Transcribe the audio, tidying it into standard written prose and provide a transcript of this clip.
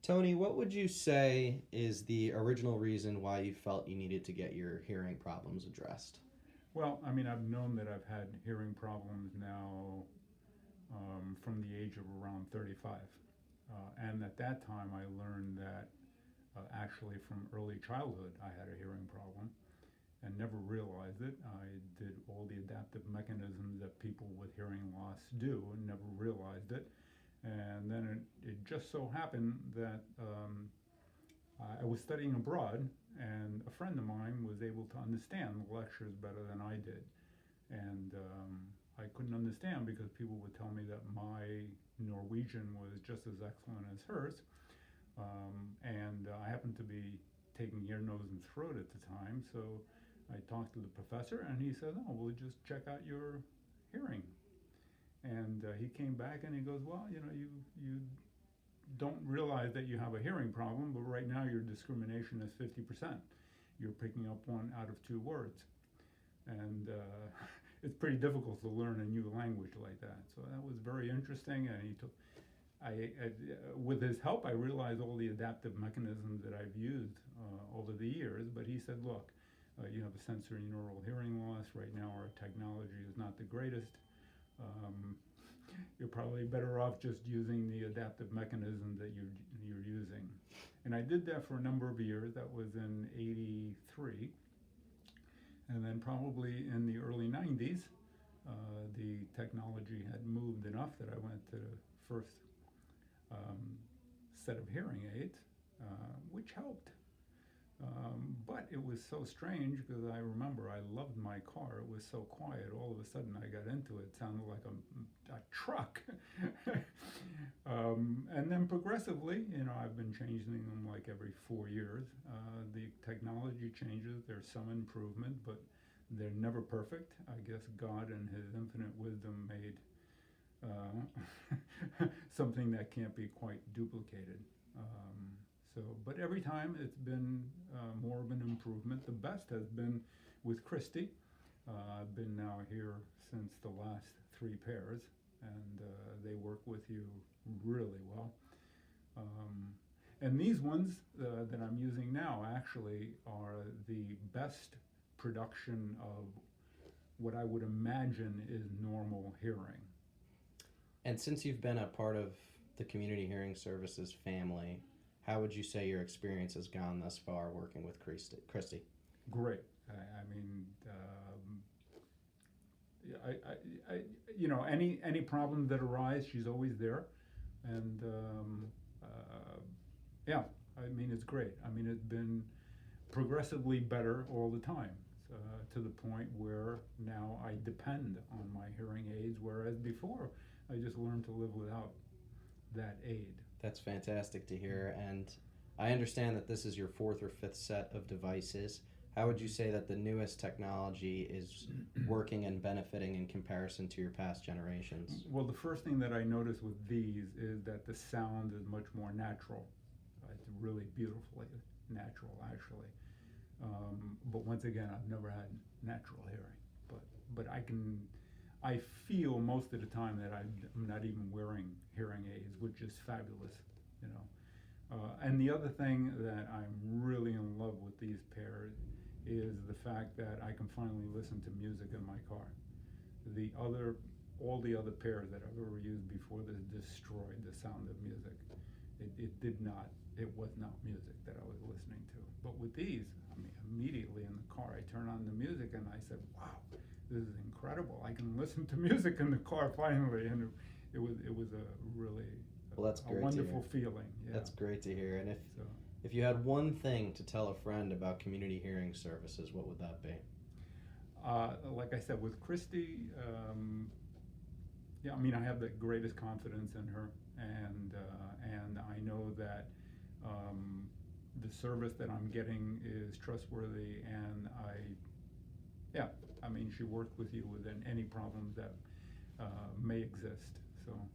Tony, what would you say is the original reason why you felt you needed to get your hearing problems addressed? Well, I mean, I've known that I've had hearing problems now from the age of around 35. And at that time, I learned that actually from early childhood, I had a hearing problem and never realized it. I did all the adaptive mechanisms that people with hearing loss do and never realized it. And then it just so happened that I was studying abroad, and a friend of mine was able to understand the lectures better than I did. And I couldn't understand because people would tell me that my Norwegian was just as excellent as hers. And I happened to be taking ear, nose, and throat at the time, so I talked to the professor, and he said, "Oh, we'll just check out your hearing." And he came back and he goes, "Well, you don't realize that you have a hearing problem, but right now your discrimination is 50%. You're picking up one out of two words." And it's pretty difficult to learn a new language like that. So that was very interesting. And with his help, I realized all the adaptive mechanisms that I've used over the years. But he said, "Look, you have a sensory neural hearing loss. Right now, our technology is not the greatest. Um, you're probably better off just using the adaptive mechanism that you're using." And I did that for a number of years. That was in '83. And then probably in the early 90s, the technology had moved enough that I went to the first set of hearing aids, which helped. But it was so strange because I remember I loved my car. It was so quiet. All of a sudden I got into it. It sounded like a truck. And then progressively, I've been changing them like every 4 years. The technology changes. There's some improvement, but they're never perfect. I guess God in his infinite wisdom made something that can't be quite duplicated. But every time it's been more of an improvement. The best has been with Christy. I've been now here since the last three pairs, and they work with you really well. And these ones that I'm using now actually are the best production of what I would imagine is normal hearing. And since you've been a part of the Community Hearing Services family, how would you say your experience has gone thus far working with Christy? Great. I mean, any problem that arise, she's always there, and yeah, I mean, it's great. I mean, it's been progressively better all the time, to the point where now I depend on my hearing aids, whereas before I just learned to live without that aid. That's fantastic to hear, and I understand that this is your fourth or fifth set of devices. How would you say that the newest technology is working and benefiting in comparison to your past generations? Well, the first thing that I noticed with these is that the sound is much more natural. It's really beautifully natural, actually. But once again, I've never had natural hearing. But I feel most of the time that I'm not even wearing hearing aids, which is fabulous, And the other thing that I'm really in love with these pairs is the fact that I can finally listen to music in my car. All the other pairs that I've ever used before this destroyed the sound of music. It was not music that I was listening to. But with these, I mean, immediately in the car, I turn on the music and I said, "Wow, this is incredible. I can listen to music in the car finally." And it was a really that's a wonderful feeling. Yeah. That's great to hear. And if you had one thing to tell a friend about Community Hearing Services, what would that be? Like I said, with Christy, yeah, I mean, I have the greatest confidence in her, and I know that the service that I'm getting is trustworthy, and I mean, she worked with you within any problems that may exist. So